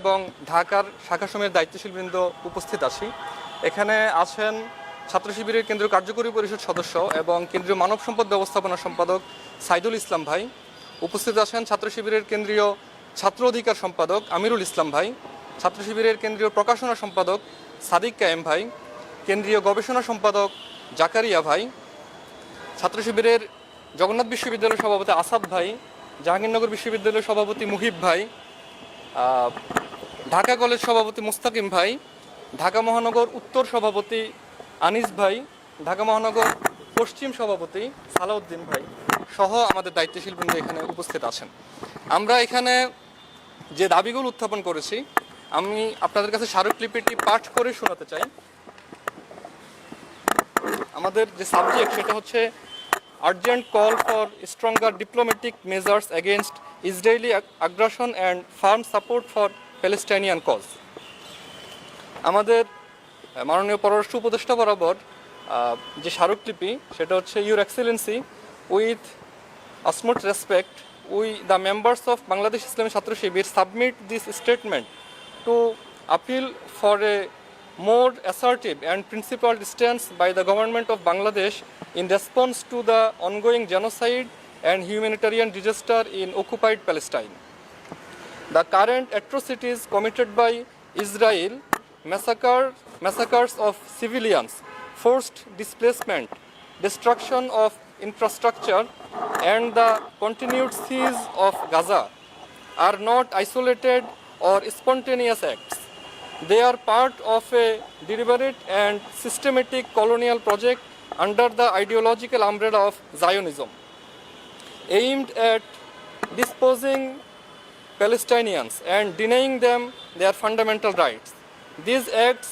এবং ঢাকার শাখাসমূহের দায়িত্বশীল বৃন্দ উপস্থিত আছি। এখানে আছেন ছাত্র শিবিরের কেন্দ্রীয় কার্যকরী পরিষদ সদস্য এবং কেন্দ্রীয় মানব সম্পদ ব্যবস্থাপনা সম্পাদক সাইদুল ইসলাম ভাই। উপস্থিত আছেন ছাত্র শিবিরের কেন্দ্রীয় ছাত্র অধিকার সম্পাদক আমিরুল ইসলাম ভাই, ছাত্র শিবিরের কেন্দ্রীয় প্রকাশনা সম্পাদক সাদিক কায়েম ভাই, কেন্দ্রীয় গবেষণা সম্পাদক জাকারিয়া ভাই, ছাত্র শিবিরের জগন্নাথ বিশ্ববিদ্যালয়ের সভাপতি আসাদ ভাই, জাহাঙ্গীরনগর বিশ্ববিদ্যালয়ের সভাপতি মুহিব ভাই, ঢাকা কলেজ সভাপতি মুস্তাকিম ভাই, ঢাকা মহানগর উত্তর সভাপতি আনিস ভাই, ঢাকা মহানগর পশ্চিম সভাপতি সালাউদ্দিন ভাই সহ আমাদের দায়িত্বশীল বৃন্দ এখানে উপস্থিত আছেন। আমরা এখানে যে দাবিগুলো উত্থাপন করেছি আমি আপনাদের কাছে স্মারকলিপিটি পাঠ করে শোনাতে চাই। আমাদের যে সাবজেক্ট সেটা হচ্ছে urgent call for stronger diplomatic measures against Israeli আগ্রাসন and firm support for Palestinian cause. আমাদের মাননীয় পররাষ্ট্র উপদেষ্টা বরাবর যে স্মারকলিপি সেটা হচ্ছে your excellency, with utmost respect, we the members of Bangladesh Islami Chhatra Shibir submit this statement to appeal for a more assertive and principled stance by the government of Bangladesh in response to the ongoing genocide and humanitarian disaster in occupied Palestine. The current atrocities committed by Israel, massacres of civilians, forced displacement, destruction of infrastructure, and the continued siege of Gaza are not isolated or spontaneous acts. They are part of a deliberate and systematic colonial project under the ideological umbrella of Zionism, aimed at disposing Palestinians and denying them their fundamental rights. These acts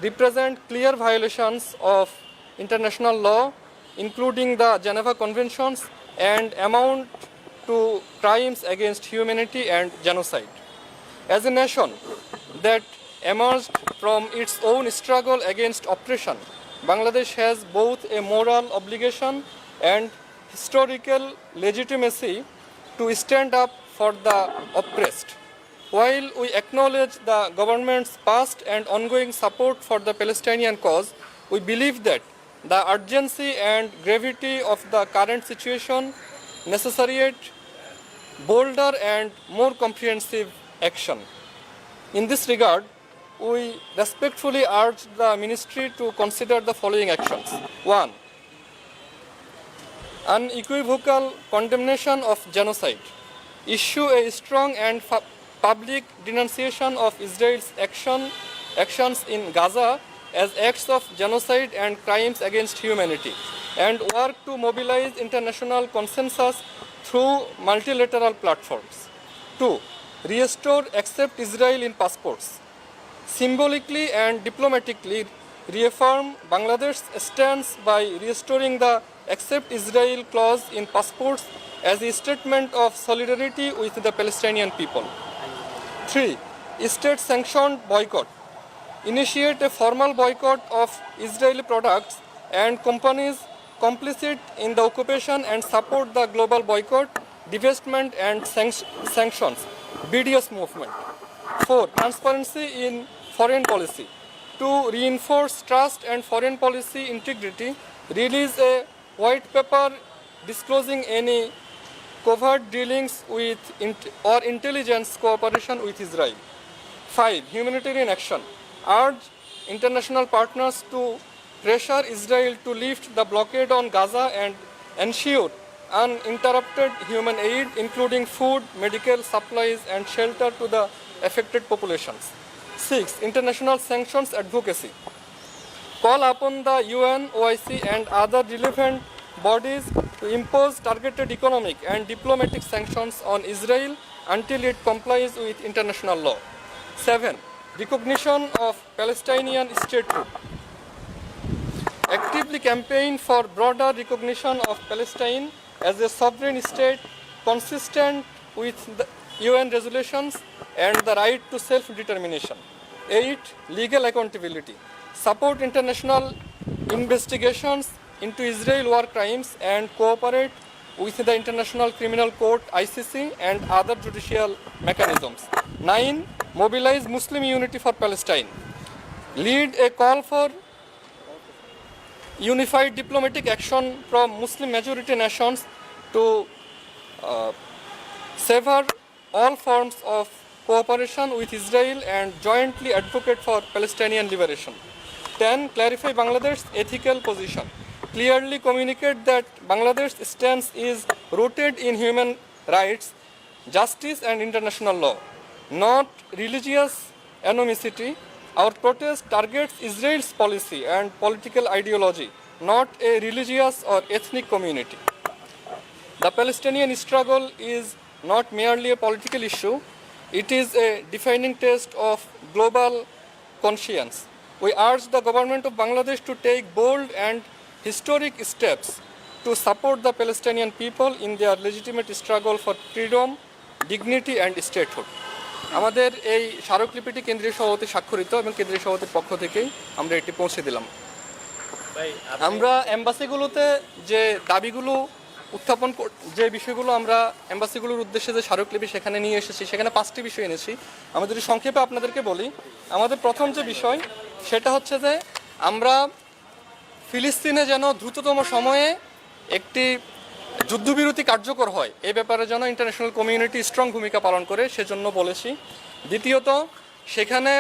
represent clear violations of international law, including the Geneva Conventions, and amount to crimes against humanity and genocide. As a nation that emerged from its own struggle against oppression, Bangladesh has both a moral obligation and historical legitimacy to stand up for the oppressed. While we acknowledge the government's past and ongoing support for the Palestinian cause, we believe that the urgency and gravity of the current situation necessitate bolder and more comprehensive action. In this regard, we respectfully urge the Ministry to consider the following actions. 1. Unequivocal condemnation of genocide. Issue a strong and public denunciation of Israel's actions in Gaza as acts of genocide and crimes against humanity, and work to mobilize international consensus through multilateral platforms. 2. Restore Accept Israel in passports. Symbolically and diplomatically reaffirm Bangladesh's stance by restoring the Accept Israel clause in passports as a statement of solidarity with the Palestinian people. 3. State-sanctioned boycott. Initiate a formal boycott of Israeli products and companies complicit in the occupation and support the global boycott, divestment and sanctions BDS movement. 4. Transparency in foreign policy. To reinforce trust and foreign policy integrity, release a white paper disclosing any covert dealings with or intelligence cooperation with Israel. 5. Humanitarian action. Urge international partners to pressure Israel to lift the blockade on Gaza and ensure uninterrupted human aid, including food, medical supplies, and shelter to the affected populations. 6. International sanctions advocacy. Call upon the UN, OIC, and other relevant bodies to impose targeted economic and diplomatic sanctions on Israel until it complies with international law. 7. Recognition of Palestinian statehood. Actively campaign for broader recognition of Palestine as a sovereign state consistent with the UN resolutions and the right to self-determination. 8. Legal accountability. Support international investigations into Israel war crimes and cooperate with the International Criminal Court (ICC) and other judicial mechanisms. 9. Mobilize Muslim unity for Palestine. Lead a call for unified diplomatic action from Muslim majority nations to sever all forms of cooperation with Israel and jointly advocate for Palestinian liberation. 10. Clarify Bangladesh's ethical position. Clearly communicate that Bangladesh's stance is rooted in human rights, justice and international law, not religious animosity. Our protest targets Israel's policy and political ideology, not a religious or ethnic community. The Palestinian struggle is not merely a political issue, it is a defining test of global conscience. We urge the government of Bangladesh to take bold and historic steps to support the Palestinian people in their legitimate struggle for freedom, dignity and statehood. আমাদের এই স্মারকলিপিটি কেন্দ্রীয় সভাপতি স্বাক্ষরিত এবং কেন্দ্রীয় সভাপতির পক্ষ থেকেই আমরা এটি পৌঁছে দিলাম। আমরা এম্বাসিগুলোতে যে দাবিগুলো উত্থাপন যে বিষয়গুলো আমরা এম্বাসিগুলোর উদ্দেশ্যে যে স্মারকলিপি সেখানে নিয়ে এসেছি, সেখানে 5টি বিষয় এনেছি। আমি যদি সংক্ষেপে আপনাদেরকে বলি, আমাদের প্রথম যে বিষয় সেটা হচ্ছে যে আমরা ফিলিস্তিনে যেন দ্রুততম সময়ে একটি যুদ্ধবিরতি কার্যকর হয় এই ব্যাপারে যেন ইন্টারন্যাশনাল কমিউনিটি স্ট্রং ভূমিকা পালন করে সেজন্য বলেছি। দ্বিতীয়ত, সেখানে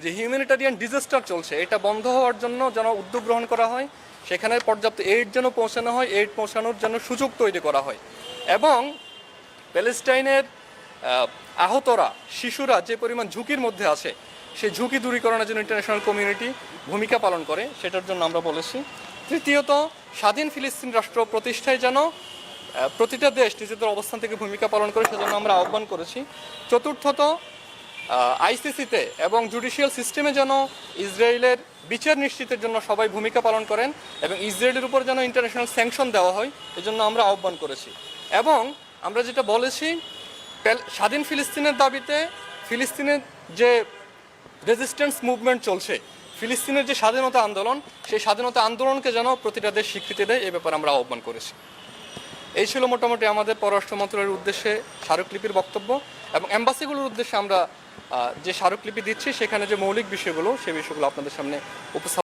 যে হিউম্যানিটারিয়ান ডিজাস্টার চলছে এটা বন্ধ হওয়ার জন্য যেন উদ্যোগ গ্রহণ করা হয়, সেখানে পর্যাপ্ত এইড যেন পৌঁছানো হয়, এইড পৌঁছানোর জন্য সুযোগ তৈরি করা হয় এবং প্যালেস্টাইনের আহতরা শিশুরা যে পরিমাণ ঝুঁকির মধ্যে আছে সেই ঝুঁকি দূরীকরণের জন্য ইন্টারন্যাশনাল কমিউনিটি ভূমিকা পালন করে সেটার জন্য আমরা বলেছি। তৃতীয়ত, স্বাধীন ফিলিস্তিন রাষ্ট্র প্রতিষ্ঠায় যেন প্রতিটা দেশ নিজেদের অবস্থান থেকে ভূমিকা পালন করে সেজন্য আমরা আহ্বান করেছি। চতুর্থত, আইসিসিতে এবং জুডিশিয়াল সিস্টেমে যেন ইসরায়েলের বিচার নিশ্চিতের জন্য সবাই ভূমিকা পালন করেন এবং ইসরায়েলের উপর যেন ইন্টারন্যাশনাল স্যাংশন দেওয়া হয় এজন্য আমরা আহ্বান করেছি। এবং আমরা যেটা বলেছি, স্বাধীন ফিলিস্তিনের দাবিতে ফিলিস্তিনের যে রেজিস্ট্যান্স মুভমেন্ট চলছে, ফিলিস্তিনের যে স্বাধীনতা আন্দোলন, সেই স্বাধীনতা আন্দোলনকে যেন প্রতিটা দেশ স্বীকৃতি দেয় এ ব্যাপারে আমরা আহ্বান করেছি। এই ছিল মোটামুটি আমাদের পররাষ্ট্র মন্ত্রণালয়ের উদ্দেশ্যে স্মারকলিপির বক্তব্য এবং এম্বাসিগুলোর উদ্দেশ্যে আমরা যে স্মারকলিপি দিচ্ছি সেখানে যে মৌলিক বিষয়গুলো সেই বিষয়গুলো আপনাদের সামনে উপস্থাপন